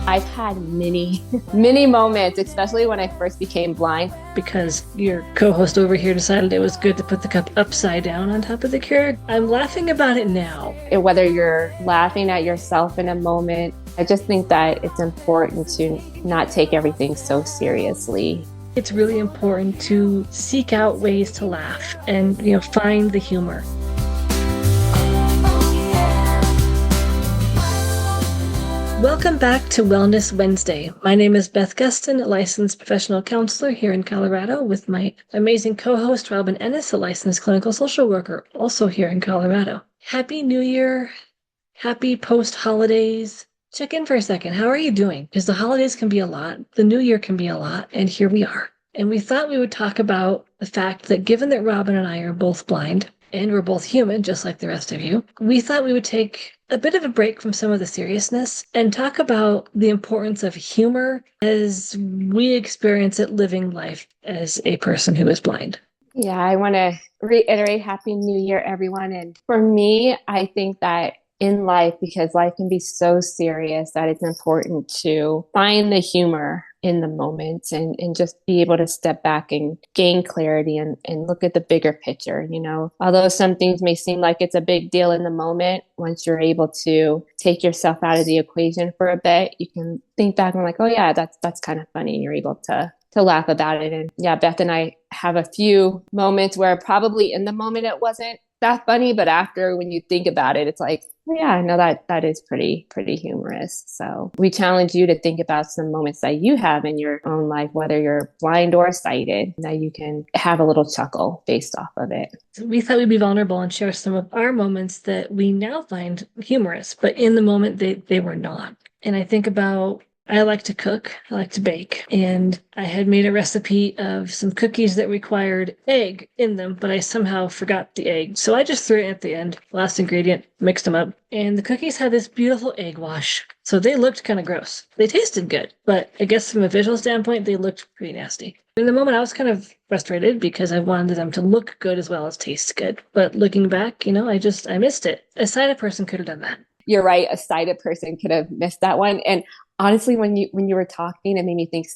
I've had many, many moments, especially when I first became blind. Because your co-host over here decided it was good to put the cup upside down on top of the Keurig. I'm laughing about it now. Whether you're laughing at yourself in a moment, I just think that it's important to not take everything so seriously. It's really important to seek out ways to laugh and, find the humor. Welcome back to Wellness Wednesday. My name is Beth Gustin, a licensed professional counselor here in Colorado, with my amazing co-host Robin Ennis, a licensed clinical social worker, also here in Colorado. Happy New Year. Happy post-holidays. Check in for a second. How are you doing? Because the holidays can be a lot. The new year can be a lot. And here we are. And we thought we would talk about the fact that given that Robin and I are both blind, and we're both human, just like the rest of you, we thought we would take a bit of a break from some of the seriousness and talk about the importance of humor as we experience it living life as a person who is blind. Yeah, I want to reiterate Happy New Year, everyone. And for me, I think that in life, because life can be so serious, that it's important to find the humor in the moment and just be able to step back and gain clarity and look at the bigger picture. Although some things may seem like it's a big deal in the moment, once you're able to take yourself out of the equation for a bit, you can think back and like, oh yeah, that's kind of funny. And you're able to laugh about it. And yeah, Beth and I have a few moments where probably in the moment it wasn't that funny, but after, when you think about it, it's like, yeah, no, that is pretty humorous. So we challenge you to think about some moments that you have in your own life, whether you're blind or sighted, that you can have a little chuckle based off of it. So we thought we'd be vulnerable and share some of our moments that we now find humorous, but in the moment they were not. And I think about, I like to cook, I like to bake, and I had made a recipe of some cookies that required egg in them, but I somehow forgot the egg. So I just threw it at the end, last ingredient, mixed them up, and the cookies had this beautiful egg wash. So they looked kind of gross. They tasted good, but I guess from a visual standpoint, they looked pretty nasty. In the moment, I was kind of frustrated because I wanted them to look good as well as taste good. But looking back, I missed it. A sighted person could have done that. You're right. A sighted person could have missed that one. And honestly, when you were talking, it made me think,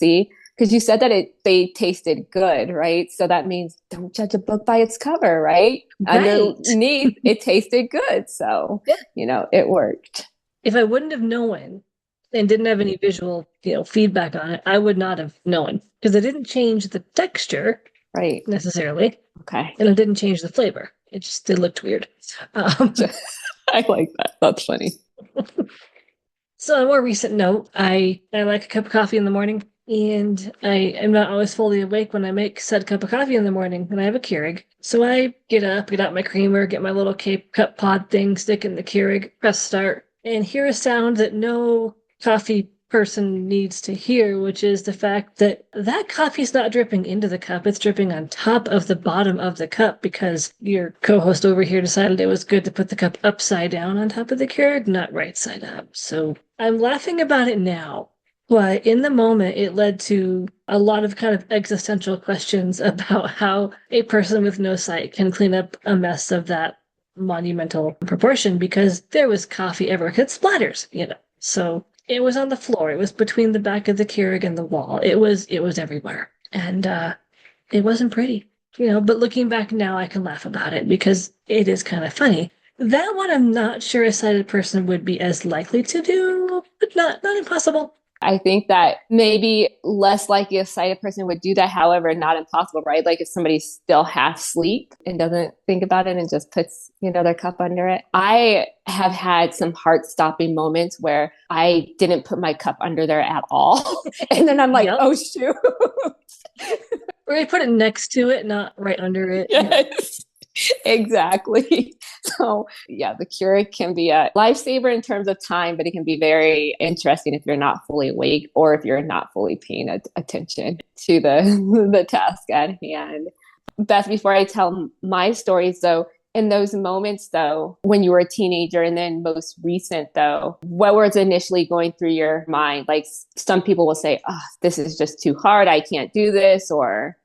because you said that they tasted good, right? So that means don't judge a book by its cover, right? Underneath, it tasted good. So, it worked. If I wouldn't have known and didn't have any visual, feedback on it, I would not have known, because it didn't change the texture, right, necessarily. Okay. And it didn't change the flavor. It looked weird. I like that. That's funny. So on a more recent note, I like a cup of coffee in the morning, and I am not always fully awake when I make said cup of coffee in the morning, and I have a Keurig. So I get up, get out my creamer, get my little K-cup pod thing, stick in the Keurig, press start, and hear a sound that no coffee person needs to hear, which is the fact that coffee's not dripping into the cup, it's dripping on top of the bottom of the cup, because your co-host over here decided it was good to put the cup upside down on top of the Keurig, not right side up. So I'm laughing about it now, but in the moment it led to a lot of kind of existential questions about how a person with no sight can clean up a mess of that monumental proportion, because there was coffee everywhere. It splatters, So it was on the floor. It was between the back of the Keurig and the wall. It was everywhere. And it wasn't pretty, but looking back now, I can laugh about it because it is kind of funny. That one I'm not sure a sighted person would be as likely to do, but not impossible. I think that maybe less likely a sighted person would do that, however, not impossible, right? Like if somebody's still half asleep and doesn't think about it and just puts, their cup under it. I have had some heart-stopping moments where I didn't put my cup under there at all. And then I'm like, Oh, shoot. Or I put it next to it, not right under it. Yes. Exactly. So yeah, the Keurig can be a lifesaver in terms of time, but it can be very interesting if you're not fully awake or if you're not fully paying attention to the task at hand. Beth, before I tell my stories though, in those moments though, when you were a teenager and then most recent though, what was initially going through your mind? Like some people will say, oh, this is just too hard. I can't do this. Or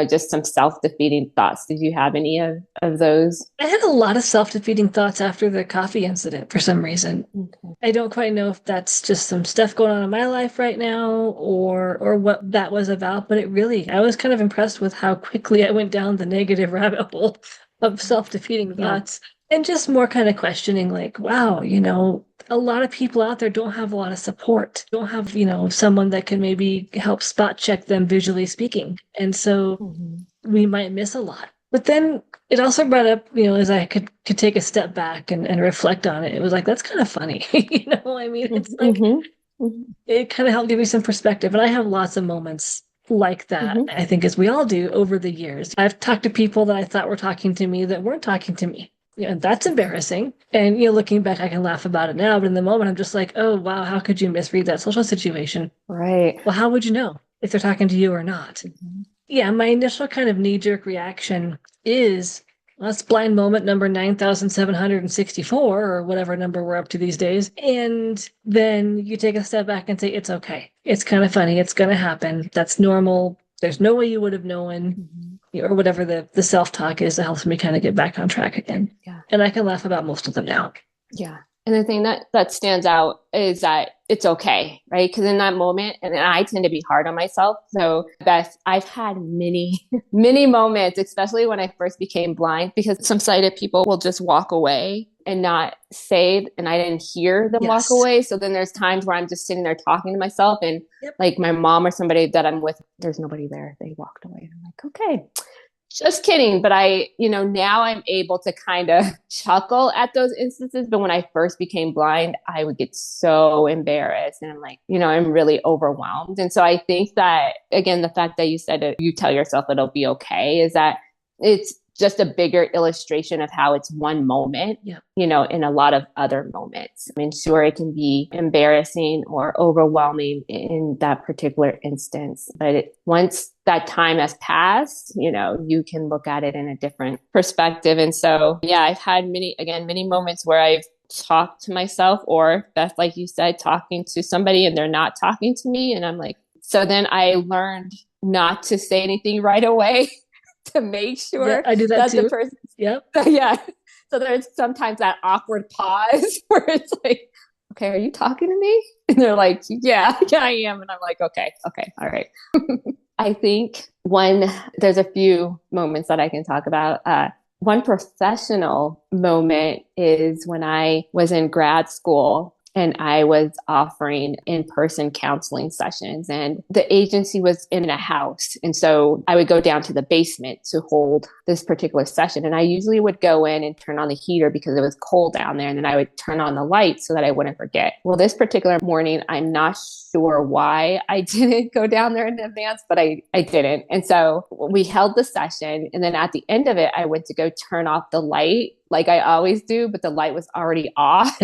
just some self-defeating thoughts. Did you have any of those? I had a lot of self-defeating thoughts after the coffee incident for some reason. Okay. I don't quite know if that's just some stuff going on in my life right now or what that was about, but I was kind of impressed with how quickly I went down the negative rabbit hole of self-defeating Yeah. thoughts and just more kind of questioning like, wow, a lot of people out there don't have a lot of support, don't have, someone that can maybe help spot check them visually speaking. And so we might miss a lot. But then it also brought up, as I could take a step back and reflect on it, it was like, that's kind of funny. I mean, it's like, it kind of helped give me some perspective. And I have lots of moments like that, I think, as we all do over the years. I've talked to people that I thought were talking to me that weren't talking to me. And that's embarrassing. And, looking back, I can laugh about it now. But in the moment, I'm just like, oh, wow, how could you misread that social situation? Right. Well, how would you know if they're talking to you or not? Yeah, my initial kind of knee-jerk reaction is, that's blind moment number 9,764 or whatever number we're up to these days. And then you take a step back and say, it's okay. It's kind of funny. It's going to happen. That's normal. There's no way you would have known, or whatever the self-talk is that helps me kind of get back on track again. Yeah. And I can laugh about most of them now. Yeah. And the thing that stands out is that it's okay, right? Because in that moment, and I tend to be hard on myself. So Beth, I've had many, many moments, especially when I first became blind, because some sighted people will just walk away and not say, and I didn't hear them walk away. So then there's times where I'm just sitting there talking to myself and like my mom or somebody that I'm with, there's nobody there. They walked away. And I'm like, okay. Just kidding. But now I'm able to kind of chuckle at those instances. But when I first became blind, I would get so embarrassed. And I'm like, I'm really overwhelmed. And so I think that, again, the fact that you said it, you tell yourself it'll be okay, is that it's just a bigger illustration of how it's one moment, in a lot of other moments. I mean, sure, it can be embarrassing or overwhelming in that particular instance, but once that time has passed, you can look at it in a different perspective. And so, I've had many moments where I've talked to myself, or Beth, like you said, talking to somebody and they're not talking to me. And I'm like, so then I learned not to say anything right away. To make sure I do that too. The person, yep. Yeah. So there's sometimes that awkward pause where it's like, okay, are you talking to me? And they're like, yeah, I am. And I'm like, okay, all right. I think there's a few moments that I can talk about. One professional moment is when I was in grad school and I was offering in-person counseling sessions, and the agency was in a house. And so I would go down to the basement to hold this particular session. And I usually would go in and turn on the heater because it was cold down there. And then I would turn on the lights so that I wouldn't forget. Well, this particular morning, I'm not sure why I didn't go down there in advance, but I didn't. And so we held the session. And then at the end of it, I went to go turn off the light like I always do, but the light was already off.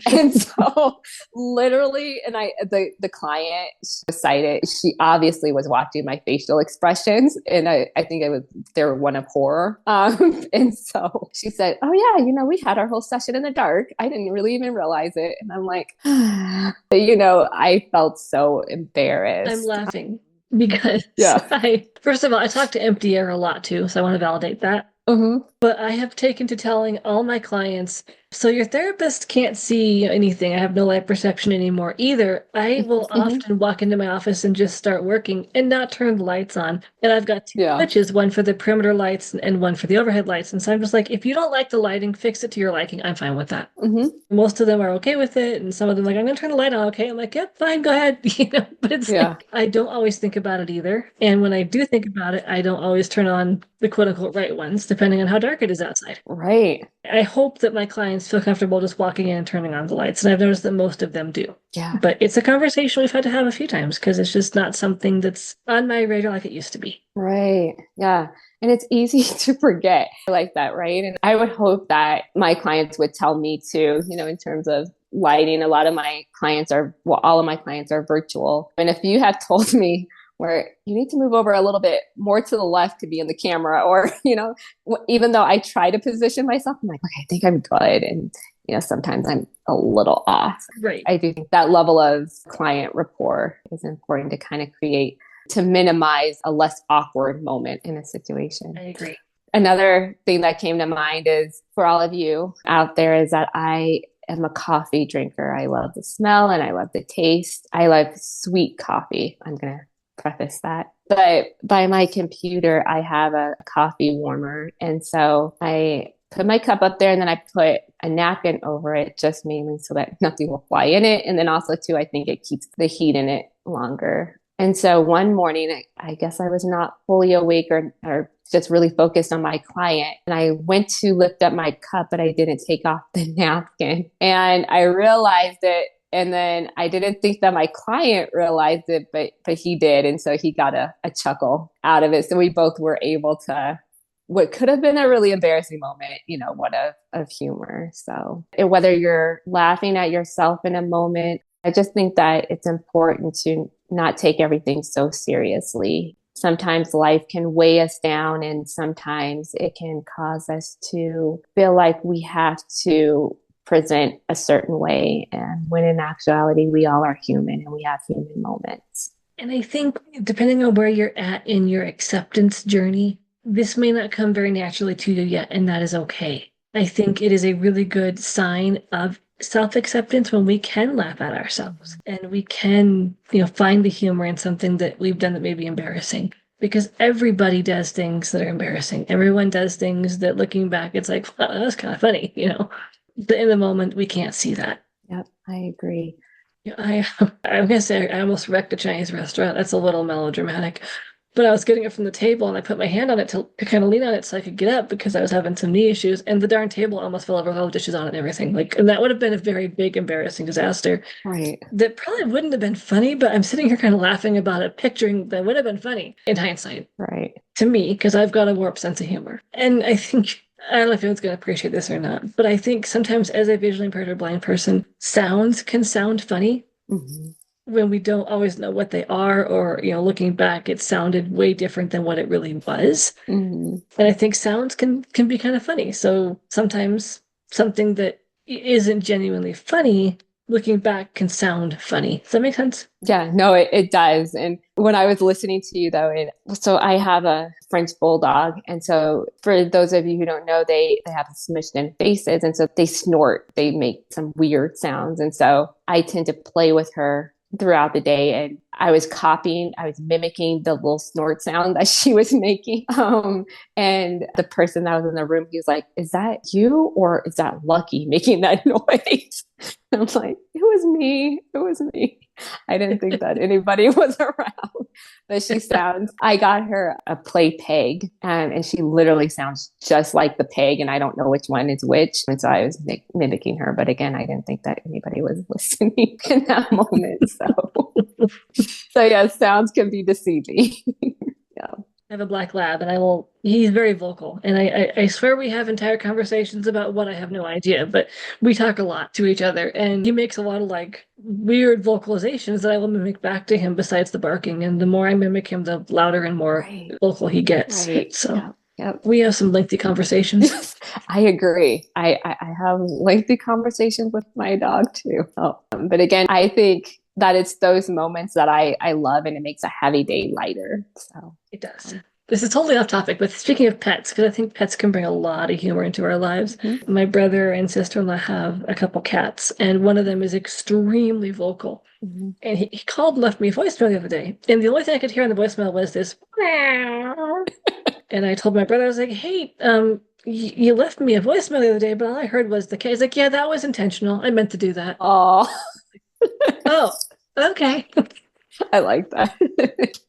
And so literally, and the client decided, she obviously was watching my facial expressions. And I think they were one of horror. And so she said, oh yeah, we had our whole session in the dark. I didn't really even realize it. And I'm like, I felt so embarrassed. I'm laughing because first of all, I talk to empty air a lot too. So I want to validate that. But I have taken to telling all my clients, so your therapist can't see anything. I have no light perception anymore either. I will often walk into my office and just start working and not turn the lights on. And I've got two switches, one for the perimeter lights and one for the overhead lights. And so I'm just like, if you don't like the lighting, fix it to your liking. I'm fine with that. Most of them are okay with it. And some of them are like, I'm going to turn the light on. Okay. I'm like, yep, fine, go ahead. But it's like, I don't always think about it either. And when I do think about it, I don't always turn on the quote unquote right ones, depending on how dark it is outside. Right. I hope that my clients feel comfortable just walking in and turning on the lights. And I've noticed that most of them do. Yeah. But it's a conversation we've had to have a few times because it's just not something that's on my radar like it used to be. Right. Yeah. And it's easy to forget like that, right? And I would hope that my clients would tell me too, in terms of lighting. A lot of my clients all of my clients are virtual. And if you have told me where you need to move over a little bit more to the left to be in the camera, or, even though I try to position myself, I'm like, okay, I think I'm good. And, sometimes I'm a little off. Right. I do think that level of client rapport is important to kind of create to minimize a less awkward moment in a situation. I agree. Another thing that came to mind is for all of you out there is that I am a coffee drinker. I love the smell and I love the taste. I love sweet coffee. I'm going to preface that. But by my computer, I have a coffee warmer. And so I put my cup up there and then I put a napkin over it, just mainly so that nothing will fly in it. And then also too, I think it keeps the heat in it longer. And so one morning, I guess I was not fully awake or just really focused on my client. And I went to lift up my cup, but I didn't take off the napkin. And I realized it. And then I didn't think that my client realized it, but he did. And so he got a chuckle out of it. So we both were able to, what could have been a really embarrassing moment, one of humor. So whether you're laughing at yourself in a moment, I just think that it's important to not take everything so seriously. Sometimes life can weigh us down and sometimes it can cause us to feel like we have to present a certain way. And when in actuality, we all are human and we have human moments. And I think depending on where you're at in your acceptance journey, this may not come very naturally to you yet, and that is okay. I think it is a really good sign of self-acceptance when we can laugh at ourselves and we can, find the humor in something that we've done that may be embarrassing. Because everybody does things that are embarrassing. Everyone does things that looking back, it's like, wow, that was kind of funny, But in the moment, we can't see that. Yep, I agree. I'm going to say I almost wrecked a Chinese restaurant. That's a little melodramatic. But I was getting it from the table and I put my hand on it to kind of lean on it so I could get up because I was having some knee issues. And the darn table almost fell over with all the dishes on it and everything. And that would have been a very big, embarrassing disaster. Right. That probably wouldn't have been funny, but I'm sitting here kind of laughing about it, picturing that would have been funny in hindsight. Right. To me, because I've got a warped sense of humor. And I think, I don't know if anyone's going to appreciate this or not, but I think sometimes as a visually impaired or blind person, sounds can sound funny. Mm-hmm. When we don't always know what they are, or looking back, it sounded way different than what it really was. Mm-hmm. And I think sounds can be kind of funny. So sometimes something that isn't genuinely funny, looking back, can sound funny. Does that make sense? Yeah, no, it does. And when I was listening to you though, so I have a French bulldog. And so for those of you who don't know, they have smushed in faces. And so they snort, they make some weird sounds. And so I tend to play with her throughout the day, and I was mimicking the little snort sound that she was making. And the person that was in the room, he was like, "Is that you or is that Lucky making that noise?" And I was like, "It was me. It was me." I didn't think that anybody was around. But I got her a play peg, and she literally sounds just like the peg, and I don't know which one is which. And so I was mimicking her. But again, I didn't think that anybody was listening in that moment. So yeah, sounds can be deceiving. Yeah. I have a black lab and he's very vocal. And I swear we have entire conversations about what I have no idea, but we talk a lot to each other. And he makes a lot of weird vocalizations that I will mimic back to him besides the barking. And the more I mimic him, the louder and more vocal he gets. Right. So yeah. Yep. We have some lengthy conversations. I agree. I have lengthy conversations with my dog too. But again, I think that it's those moments that I love, and it makes a heavy day lighter. So it does. This is totally off topic, but speaking of pets, because I think pets can bring a lot of humor into our lives. Mm-hmm. My brother and sister-in-law have a couple cats, and one of them is extremely vocal. Mm-hmm. And he called and left me a voicemail the other day, and the only thing I could hear in the voicemail was this. And I told my brother, I was like, "Hey, you left me a voicemail the other day, but all I heard was the cat." He's like, "Yeah, that was intentional. I meant to do that." Oh. Oh, okay. I like that.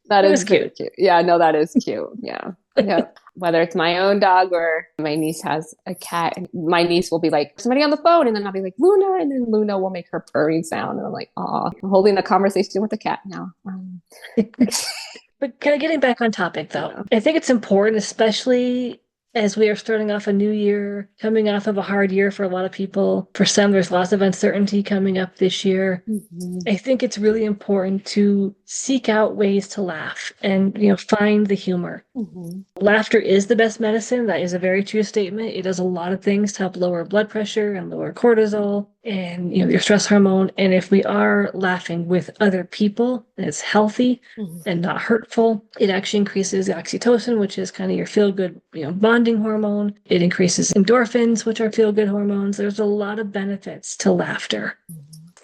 That is cute. Yeah, no, that is cute. Yeah. Yeah. Whether it's my own dog or my niece has a cat, and my niece will be like, "Somebody on the phone," and then I'll be like, "Luna," and then Luna will make her purring sound, and I'm like, "Oh, I'm holding a conversation with the cat now." But kind of getting back on topic, though, I think it's important, especially as we are starting off a new year, coming off of a hard year for a lot of people. For some, there's lots of uncertainty coming up this year. Mm-hmm. I think it's really important to seek out ways to laugh and, find the humor. Mm-hmm. Laughter is the best medicine. That is a very true statement. It does a lot of things to help lower blood pressure and lower cortisol and, your stress hormone. And if we are laughing with other people and it's healthy and not hurtful, it actually increases oxytocin, which is kind of your feel-good, bonding hormone. It increases endorphins, which are feel-good hormones. There's a lot of benefits to laughter.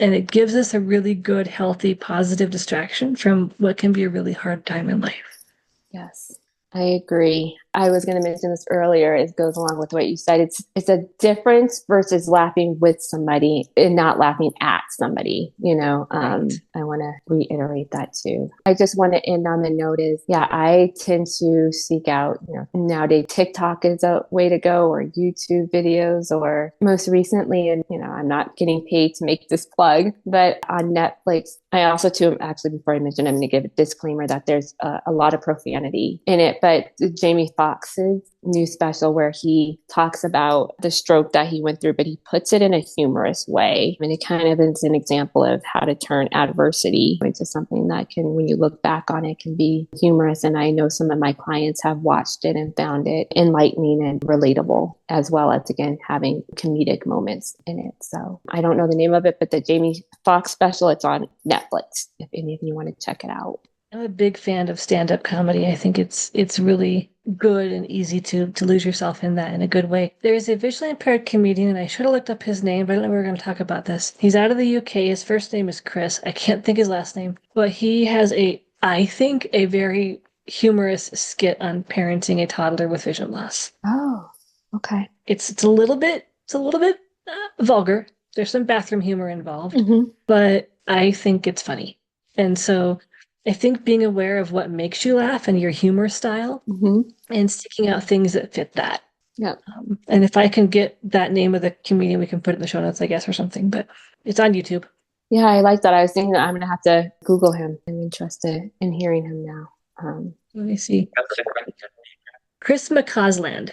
And it gives us a really good, healthy, positive distraction from what can be a really hard time in life. Yes, I agree. I was going to mention this earlier. It goes along with what you said. It's a difference versus laughing with somebody and not laughing at somebody. Right. I want to reiterate that too. I just want to end on the note is, I tend to seek out, nowadays TikTok is a way to go, or YouTube videos, or most recently, and I'm not getting paid to make this plug, but on Netflix, I also too, actually, before I mention, I'm going to give a disclaimer that there's a lot of profanity in it, but Jamie Foxx's new special where he talks about the stroke that he went through, but he puts it in a humorous way. And it kind of is an example of how to turn adversity into something that can, when you look back on it, can be humorous. And I know some of my clients have watched it and found it enlightening and relatable, as well as, again, having comedic moments in it. So I don't know the name of it, but the Jamie Foxx special, it's on Netflix, if any of you want to check it out. I'm a big fan of stand-up comedy. I think it's really good and easy to lose yourself in that in a good way. There is a visually impaired comedian, and I should have looked up his name, but I don't know we were going to talk about this. He's out of the UK. His first name is Chris. I can't think his last name, but he has I think, a very humorous skit on parenting a toddler with vision loss. Oh, okay. It's a little bit vulgar. There's some bathroom humor involved, but I think it's funny. And so I think being aware of what makes you laugh and your humor style and seeking out things that fit that. Yeah. And if I can get that name of the comedian, we can put it in the show notes, I guess, or something, but it's on YouTube. Yeah, I like that. I was thinking that I'm going to have to Google him. I'm interested in hearing him now. Let me see. Chris McCausland.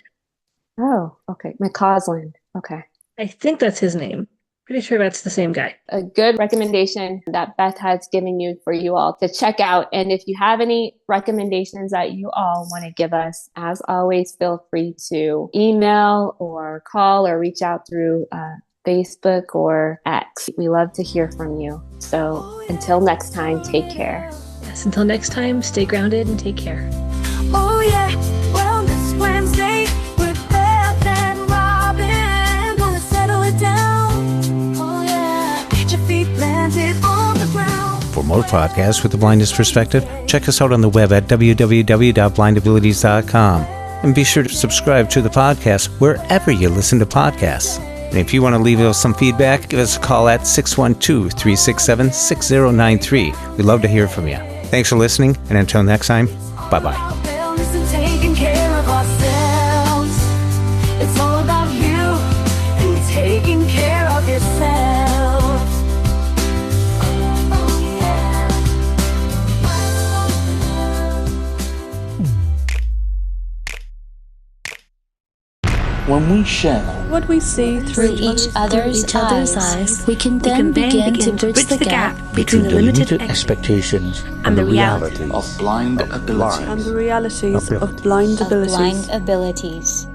Oh, okay. McCausland. Okay. I think that's his name. Pretty sure that's the same guy. A good recommendation that Beth has given you for you all to check out. And if you have any recommendations that you all want to give us, as always, feel free to email or call or reach out through Facebook or X. We love to hear from you. So until next time, take care. Yes, until next time, stay grounded and take care. Oh yeah, Wellness Wednesday with Beth and Robin. Wanna settle it down? Oh yeah, get your feet planted on the ground. For more podcasts with the blindness perspective, check us out on the web at www.blindabilities.com. And be sure to subscribe to the podcast wherever you listen to podcasts. And if you want to leave us some feedback, give us a call at 612-367-6093. We'd love to hear from you. Thanks for listening, and until next time, bye-bye. Wellness and taking care of ourselves. It's all about you and taking care of yourself. Oh yeah. When we share what we see through each other's eyes, we can then begin to bridge the gap between the limited expectations and the reality of blind ability. And the realities of blind abilities.